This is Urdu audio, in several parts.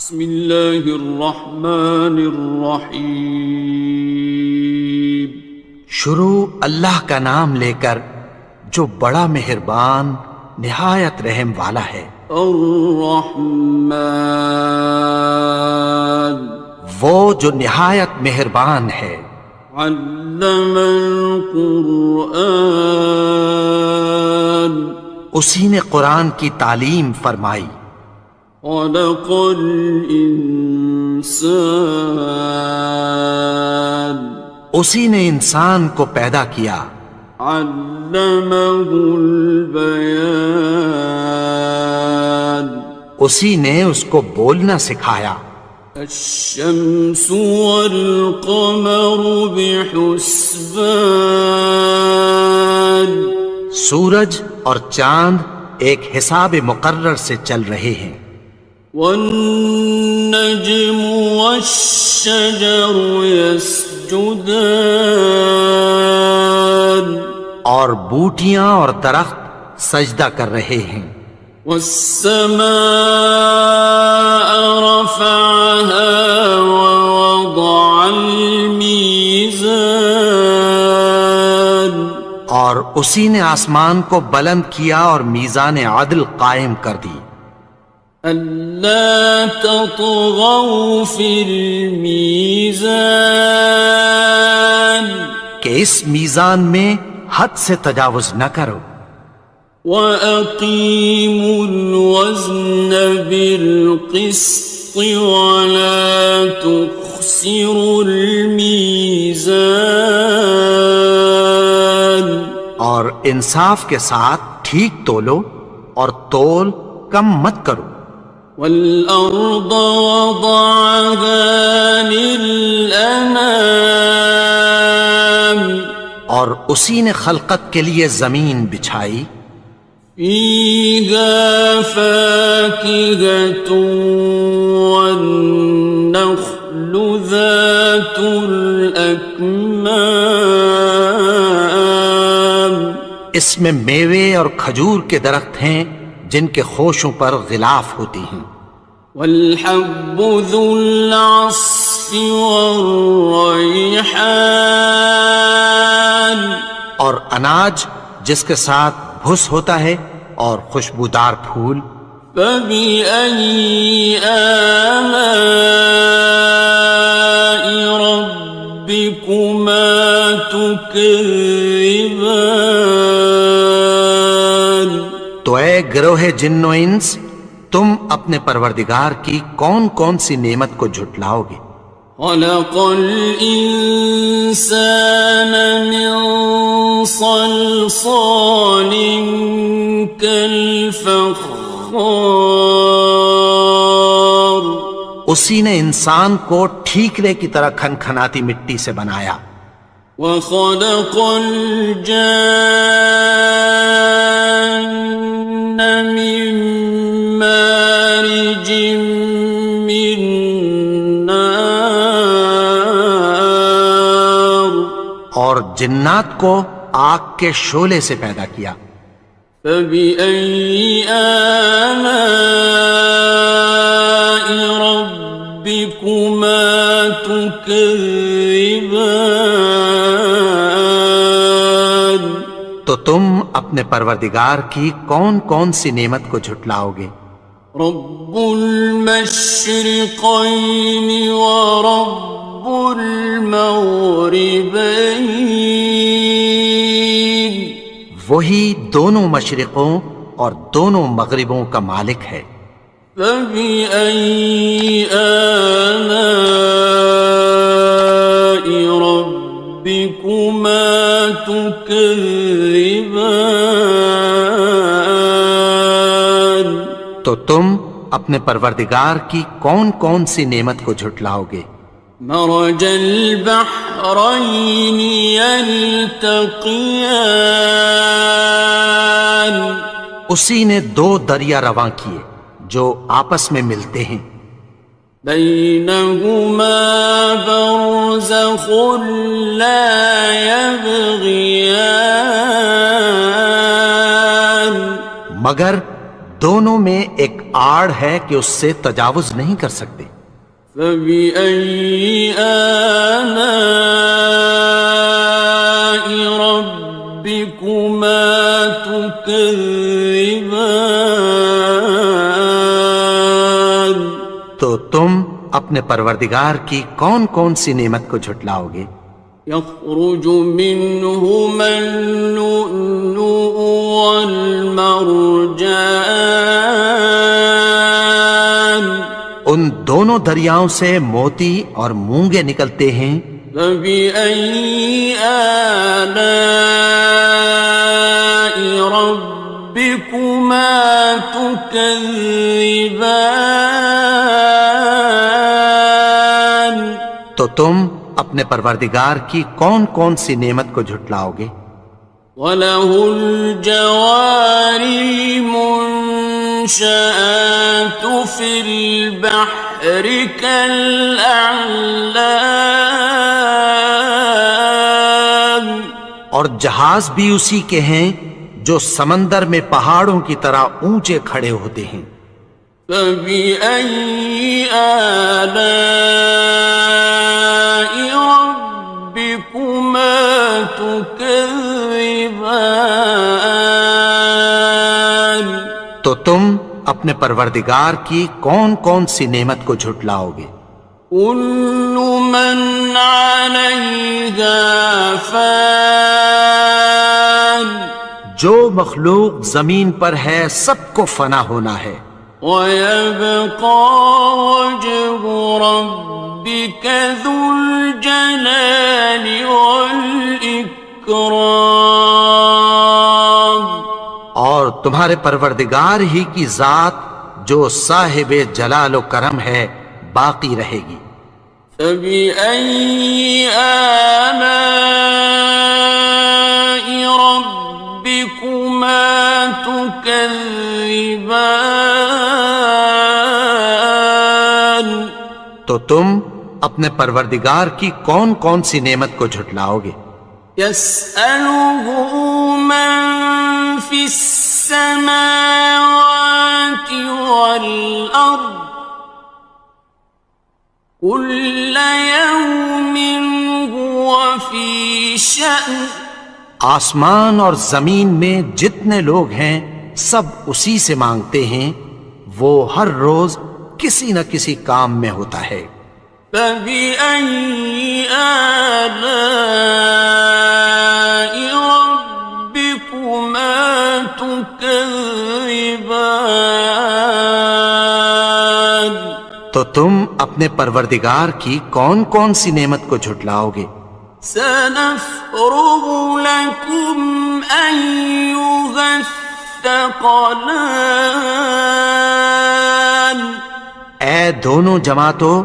بسم اللہ الرحمن الرحیم۔ شروع اللہ کا نام لے کر جو بڑا مہربان نہایت رحم والا ہے۔ الرحمن، وہ جو نہایت مہربان ہے۔ علم القرآن، اسی نے قرآن کی تعلیم فرمائی۔ خلق الانسان، اسی نے انسان کو پیدا کیا۔ علمہ البیان، اسی نے اس کو بولنا سکھایا۔ الشمس والقمر بحسبان، سورج اور چاند ایک حساب مقرر سے چل رہے ہیں۔ والنجم والشجر يسجدان، اور بوٹیاں اور درخت سجدہ کر رہے ہیں۔ والسماء رفعها ووضع الميزان، اور اسی نے آسمان کو بلند کیا اور میزان عدل قائم کر دی۔ أَلَّا تَطْغَوْا فِي الْمِيزَانِ، کہ اس میزان میں حد سے تجاوز نہ کرو۔ وَأَقِيمُوا الْوَزْنَ بِالْقِسْطِ وَلَا تُخْسِرُوا الْمِيزَانَ، اور انصاف کے ساتھ ٹھیک تولو اور تول کم مت کرو۔ وَالْأَرْضَ وَضَعَهَا لِلْأَنَامِ، اور اسی نے خلقت کے لیے زمین بچھائی۔ فِيهَا فَاكِهَةٌ وَالنَّخْلُ ذَاتُ الْأَكْمَامِ، اس میں میوے اور کھجور کے درخت ہیں جن کے خوشوں پر غلاف ہوتی ہیں۔ وَالْحَبُّ ذُو الْعَصْفِ وَالرَّيْحَانِ، اور اناج جس کے ساتھ بھس ہوتا ہے اور خوشبودار پھول۔ فَبِأَيِّ آلَاءِ رَبِّكُمَا تُكَذِّبَانِ، تو اے گروہ جن و انس، تم اپنے پروردگار کی کون کون سی نعمت کو جھٹلاؤ گے؟ خَلَقَ الْإِنسَانَ مِنْ صَلْصَالٍ كَالْفَخَّارِ، اسی نے انسان کو ٹھیکرے کی طرح کھنکھناتی مٹی سے بنایا۔ وَخَلَقَ الْجَانَّ مِن مَّارِجٍ مِّن نَّارٍ، اور جنات کو آگ کے شعلے سے پیدا کیا۔ فَبِأَيِّ آلَاءِ رَبِّكُمَا تُكَذِّبَانِ، تو تم اپنے پروردگار کی کون کون سی نعمت کو جھٹلاؤ گے؟ رب المشرقین ورب المغربین، وہی دونوں مشرقوں اور دونوں مغربوں کا مالک ہے۔ فَبِأَيِّ آلَاءِ رَبِّكُمَا تُكَذِّبَانِ، تو تم اپنے پروردگار کی کون کون سی نعمت کو جھٹلاؤ گے؟ مرج البحرین یلتقیان، اسی نے دو دریا رواں کیے جو آپس میں ملتے ہیں۔ بینہما برزخ لا یبغیان، مگر دونوں میں ایک آڑ ہے کہ اس سے تجاوز نہیں کر سکتے۔ فبأي آلاء ربكما تكذبان؟ تو تم اپنے پروردگار کی کون کون سی نعمت کو جھٹلاؤ گے؟ يخرج منهما اللؤلؤ والمرجان، ان دونوں دریاؤں سے موتی اور مونگے نکلتے ہیں۔ فبأي آلاء ربكما تكذبان؟ تو تم اپنے پروردگار کی کون کون سی نعمت کو جھٹلاؤ گے؟ وَلَهُ الْجَوَارِ الْمُنشَآتُ فِي الْبَحْرِ كَالْأَعْلَامِ، اور جہاز بھی اسی کے ہیں جو سمندر میں پہاڑوں کی طرح اونچے کھڑے ہوتے ہیں۔ فَبِأَيِّ آلَاءِ رَبِّكُمَا تُكَذِّبَانِ؟ تو تم اپنے پروردگار کی کون کون سی نعمت کو جھٹلاؤ گے؟ كُلُّ مَنْ عَلَيْهَا فَانٍ، جو مخلوق زمین پر ہے سب کو فنا ہونا ہے۔ وَيَبْقَى وَجْهُ رَبِّكَ ذُو الْجَلَالِ وَالْإِكْرَامِ، اور تمہارے پروردگار ہی کی ذات جو صاحب جلال و کرم ہے باقی رہے گی۔ فَبِأَيِّ آلَاءِ رَبِّكُمَا تُكَذِّبَانِ؟ تو تم اپنے پروردگار کی کون کون سی نعمت کو جھٹلاؤ گے؟ يَسْأَلُهُ مَن فِي السَّمَاوَاتِ وَالْأَرْضِ كُلَّ يَوْمٍ هُوَ فِي شَأْنٍ، آسمان اور زمین میں جتنے لوگ ہیں سب اسی سے مانگتے ہیں، وہ ہر روز کسی نہ کسی کام میں ہوتا ہے۔ فَبِأَيِّ آلَاءِ رَبِّكُمَا تُكَذِّبَانِ؟ تو تم اپنے پروردگار کی کون کون سی نعمت کو جھٹلاؤ گے؟ سَنَفْرُغُ لَكُمْ أَيُّهَ الثَّقَلَانِ، اے دونوں جماعتوں،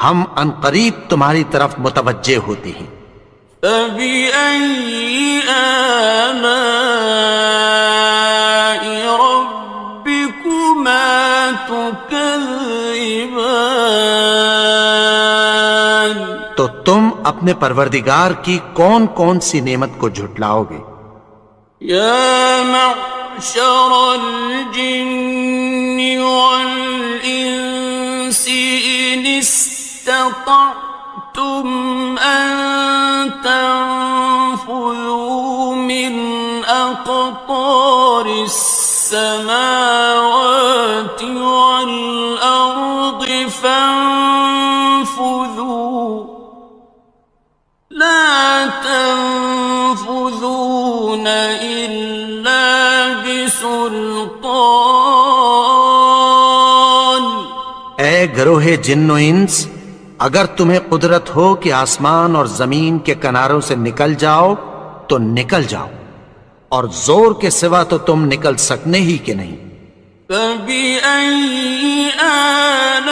ہم عنقریب تمہاری طرف متوجہ ہوتے ہیں۔ فَبِأَيِّ آلَاءِ رَبِّكُمَا تُكَذِّبَانِ؟ تو تم اپنے پروردگار کی کون کون سی نعمت کو جھٹلاؤ گے؟ يَا مَعْشَرَ الْجِنِّ وَالْإِنسِ إِنِ اسْتَطَعْتُمْ أَن تَنفُذُوا مِنْ أَقْطَارِ السَّمَاوَاتِ وَالْأَرْضِ فَانفُذُوا لَا تَنفُذُونَ إِلَّا بِسُلْطَانٍ۔ اے گروہ جن و انس، اگر تمہیں قدرت ہو کہ آسمان اور زمین کے کناروں سے نکل جاؤ تو نکل جاؤ، اور زور کے سوا تو تم نکل سکنے ہی کہ نہیں۔ فَبِأَيِّ آلَاءِ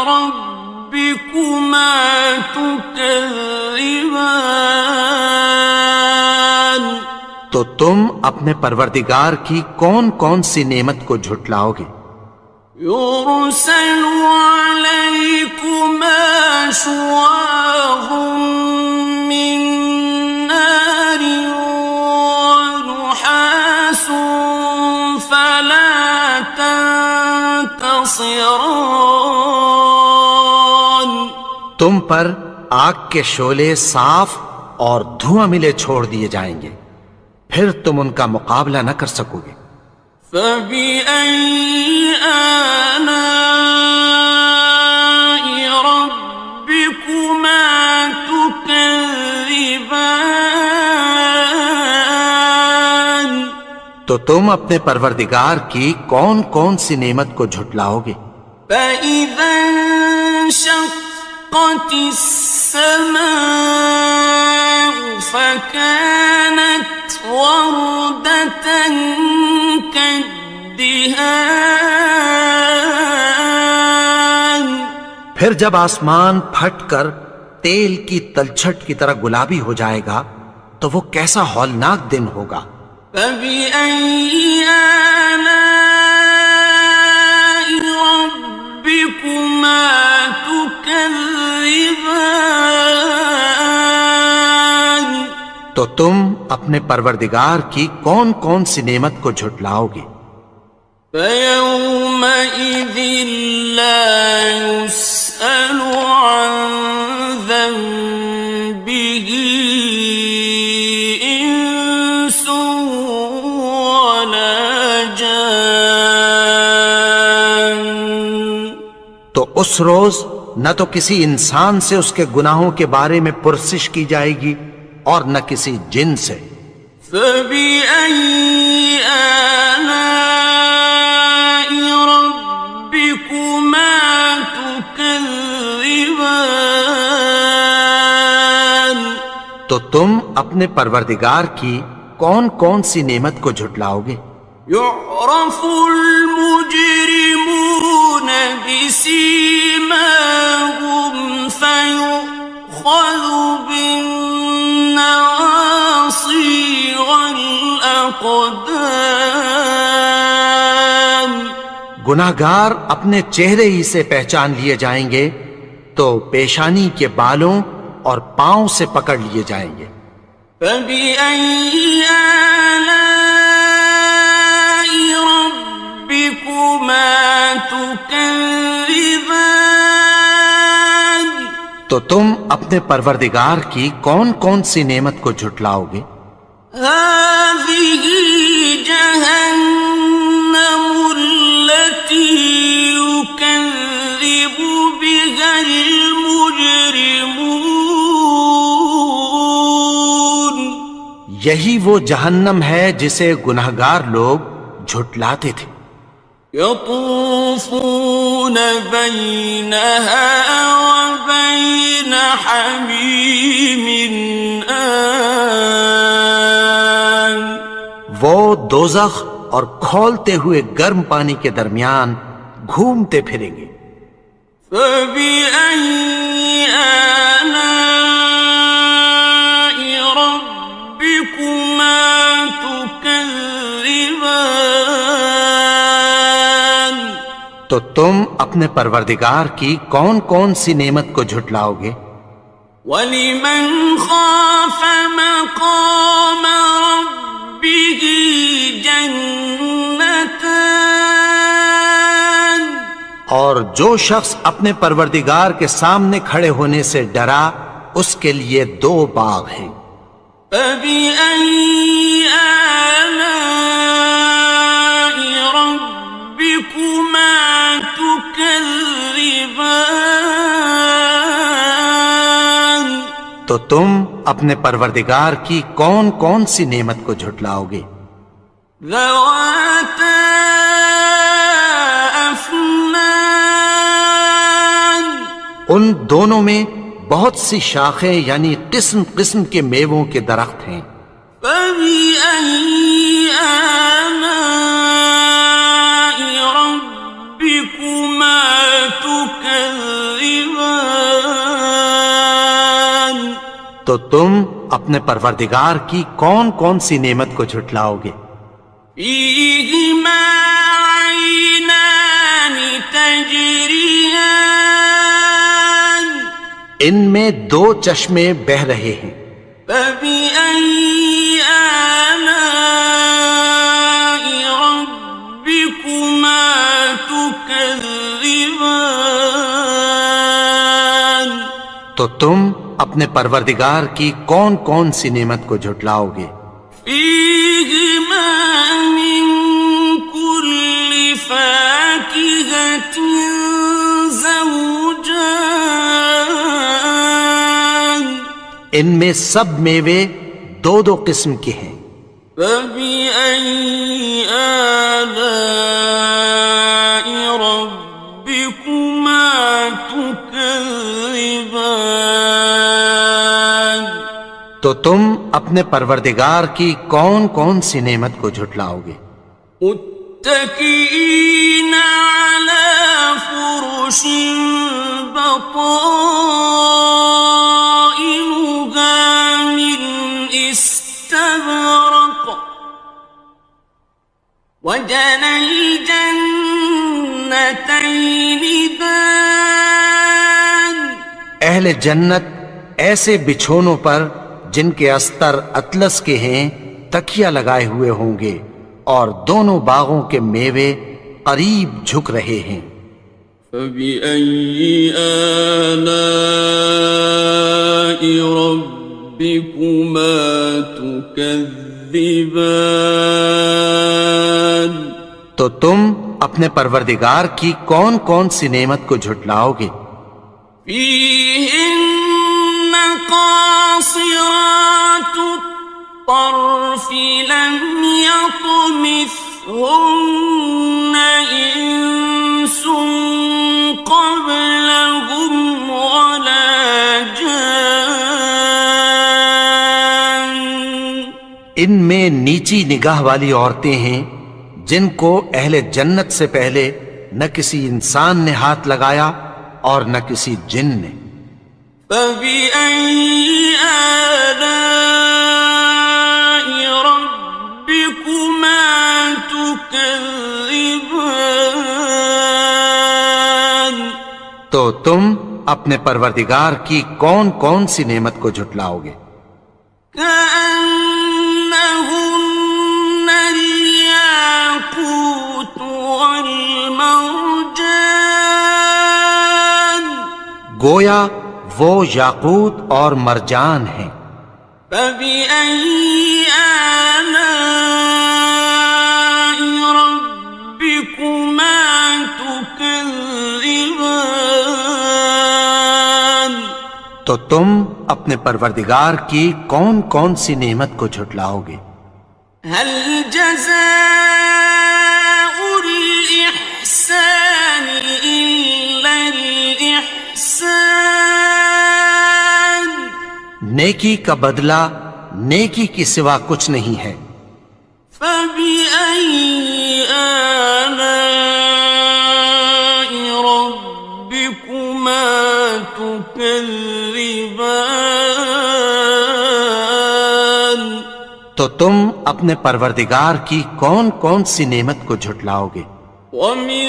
رَبِّكُمَا تُكَذِّبَانِ؟ تو تم اپنے پروردگار کی کون کون سی نعمت کو جھٹلاؤ گے؟ يُرْسَلُ عَلَيْكُمَا شُوَاظٌ مِّن نَّارٍ وَنُحَاسٌ ينتصران تم پر آگ کے شعلے صاف اور دھواں ملے چھوڑ دیے جائیں گے، پھر تم ان کا مقابلہ نہ کر سکو گے۔ فبأي آلاء ربكما تكذبان تو تم اپنے پروردگار کی کون کون سی نعمت کو جھٹلاؤ گے؟ فإذا انشقت السماء فكانت وردة كالدهان پھر جب آسمان پھٹ کر تیل کی تلچھٹ کی طرح گلابی ہو جائے گا تو وہ کیسا ہولناک دن ہوگا۔ فبأي آلاء ربكما تكذبان تو تم اپنے پروردگار کی کون کون سی نعمت کو جھٹلاؤ گے؟ فيومئذ لا يسأل عن ذنبه إنس ولا جان تو اس روز نہ تو کسی انسان سے اس کے گناہوں کے بارے میں پرسش کی جائے گی اور نہ کسی جن سے۔ فبأي آلاء ربكما تكذبان تو تم اپنے پروردگار کی کون کون سی نعمت کو جھٹلاؤ گے؟ يعرف المجرمون بسيماهم فيؤخذ بالنواصي والأقدام گناہگار اپنے چہرے ہی سے پہچان لیے جائیں گے تو پیشانی کے بالوں اور پاؤں سے پکڑ لیے جائیں گے۔ فبأي آلاء ربكما تكذبان تو تم اپنے پروردگار کی کون کون سی نعمت کو جھٹلاؤ گے؟ هذه جهنم التي يكذب بها المجرمون یہی وہ جہنم ہے جسے گناہگار لوگ جھٹلاتے تھے۔ يطوفون بينها وبين حميم آن وہ دوزخ اور کھولتے ہوئے گرم پانی کے درمیان گھومتے پھریں گے۔ فبأي آلاء ربكما تكذبان تو تم اپنے پروردگار کی کون کون سی نعمت کو جھٹلاؤ گے؟ وَلِمَنْ خَافَ مَقَامَ رَبِّهِ جَنَّتَانِ اور جو شخص اپنے پروردگار کے سامنے کھڑے ہونے سے ڈرا اس کے لیے دو باغ ہیں۔ فَبِأَيِّ آلَاءِ رَبِّكُمَا تُكَذِّبَانِ تو تم اپنے پروردگار کی کون کون سی نعمت کو جھٹلاؤ گے؟ ذَوَاتَا أَفْنَانٍ ان دونوں میں بہت سی شاخیں یعنی قسم قسم کے میووں کے درخت ہیں۔ فَبِأَيِّ آلَاءِ رَبِّكُمَا تُكَذِّبَانِ تو تم اپنے پروردگار کی کون کون سی نعمت کو جھٹلاؤ گے؟ فِيهِمَا عَيْنَانِ تَجْرِيَانِ ان میں دو چشمے بہہ رہے ہیں۔ فَبِأَيِّ آلَاءِ رَبِّكُمَا تُكَذِّبَانِ تكذبان تو تم اپنے پروردگار کی کون کون سی نعمت کو جھٹلاؤ گے؟ فيهما من كل فاكهة زوجان ان میں سب میوے دو دو قسم کے ہیں۔ فبأي آلاء ربكما تكذبان تو تم اپنے پروردگار کی کون کون سی نعمت کو جھٹلاؤ گے؟ متكئين على فرش بطائنها من استبرق وجنى الجنتين دان اہل جنت ایسے بچھونوں پر جن کے استر اطلس کے ہیں تکیہ لگائے ہوئے ہوں گے، اور دونوں باغوں کے میوے قریب جھک رہے ہیں۔ فبأي آلاء ربكما تكذبان تو تم اپنے پروردگار کی کون کون سی نعمت کو جھٹلاؤ گے؟ فيهن قاصرات الطرف لم يطمثهن إنس قبلهم ولا جان ان میں نیچی نگاہ والی عورتیں ہیں جن کو اہل جنت سے پہلے نہ کسی انسان نے ہاتھ لگایا اور نہ کسی جن نے۔ فبأي آلاء ربكما تكذبان تو تم اپنے پروردگار کی کون کون سی نعمت کو جھٹلاؤ گے؟ كأنهن الياقوت والمرجان گویا وہ یاقوت اور مرجان ہیں۔ فبأي آلاء ربكما تكذبان تو تم اپنے پروردگار کی کون کون سی نعمت کو جھٹلاؤ گے؟ هل جزاء الإحسان إلا الإحسان نیکی کا بدلہ نیکی کی سوا کچھ نہیں ہے۔ فبأي آلاء ربكما تكذبان تو تم اپنے پروردگار کی کون کون سی نعمت کو جھٹلاؤ گے؟ ومن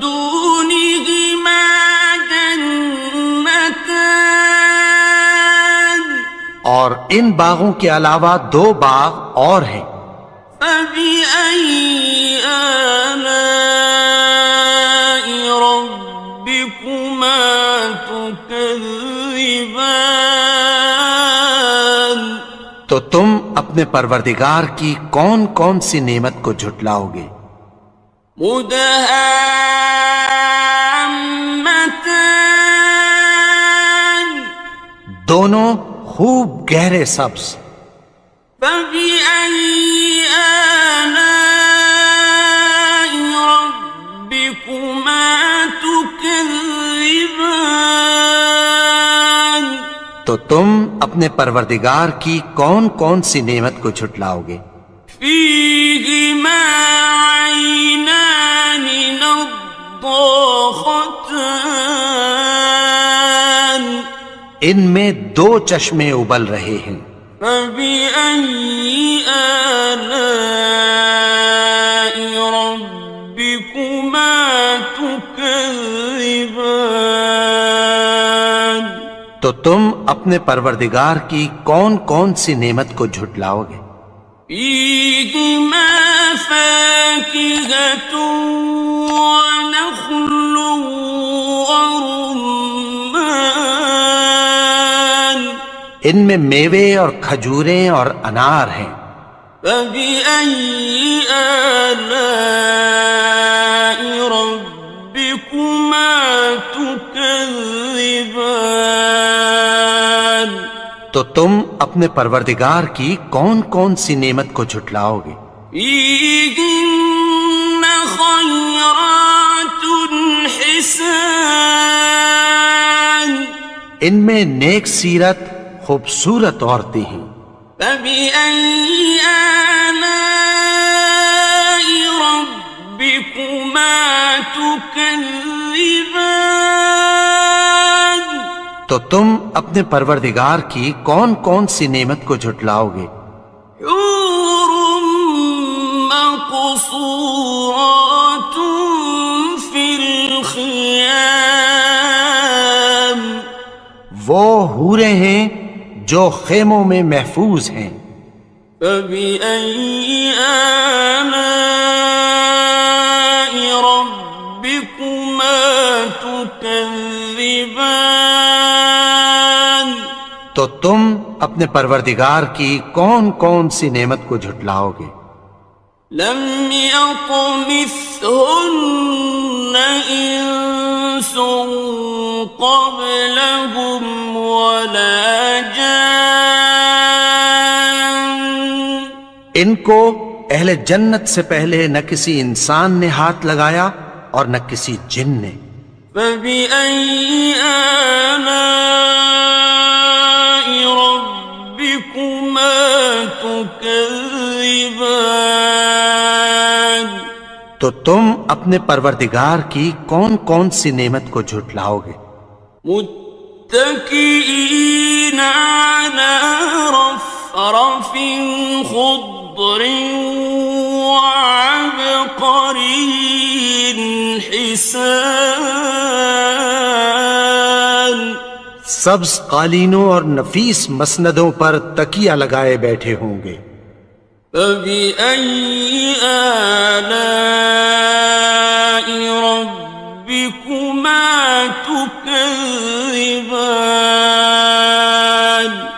دونهما جنتان اور ان باغوں کے علاوہ دو باغ اور ہیں۔ فبأي آلاء ربكما تكذبان تو تم اپنے پروردگار کی کون کون سی نعمت کو جھٹلاؤ گے؟ مدهامتان دونوں خوب گہرے سبز۔ فبأي آلاء ربكما تكذبان تو تم اپنے پروردگار کی کون کون سی نعمت کو جھٹلاؤ گے؟ فيهما عينان نضاختان ان میں دو چشمے ابل رہے ہیں۔ فبأي آلاء ربكما تكذبان تو تم اپنے پروردگار کی کون کون سی نعمت کو جھٹلاؤ گے؟ فيهما فاكهة ونخل ورمان ان میں میوے اور کھجوریں اور انار ہیں۔ فبأي آلاء ربكما تكذبان تو تم اپنے پروردگار کی کون کون سی نعمت کو جھٹلاؤ گے؟ فيهن خيرات حسان ان میں نیک سیرت خوبصورت عورتیں ہیں۔ فبأي آلاء ربكما تكذبان تو تم اپنے پروردگار کی کون کون سی نعمت کو جھٹلاؤ گے؟ حور مقصورات في الخيام وہ حوریں ہیں جو خیموں میں محفوظ ہیں۔ فبأي آلاء ربكما تكذبان تو تم اپنے پروردگار کی کون کون سی نعمت کو جھٹلاؤ گے؟ لم يطمثهن إنس قبلهم ولا جان ان کو اہل جنت سے پہلے نہ کسی انسان نے ہاتھ لگایا اور نہ کسی جن نے۔ فبأي آلاء ربكما تكذبان تو تم اپنے پروردگار کی کون کون سی نعمت کو جھٹلاؤ گے؟ متكئين على رفرف خضر وعبقري حسان سبز قالینوں اور نفیس مسندوں پر تکیہ لگائے بیٹھے ہوں گے۔ فبأي آلاء ربكما تكذبان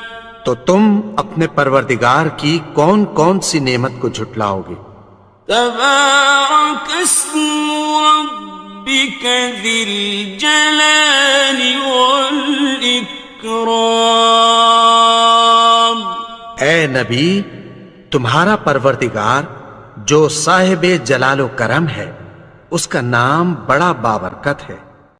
تو تم اپنے پروردگار کی کون کون سی نعمت کو جھٹلاؤ گے؟ تبارك اسم ربك ذي الجلال والإكرام اے نبی، تمہارا پروردگار جو صاحب جلال و کرم ہے، اس کا نام بڑا بابرکت ہے۔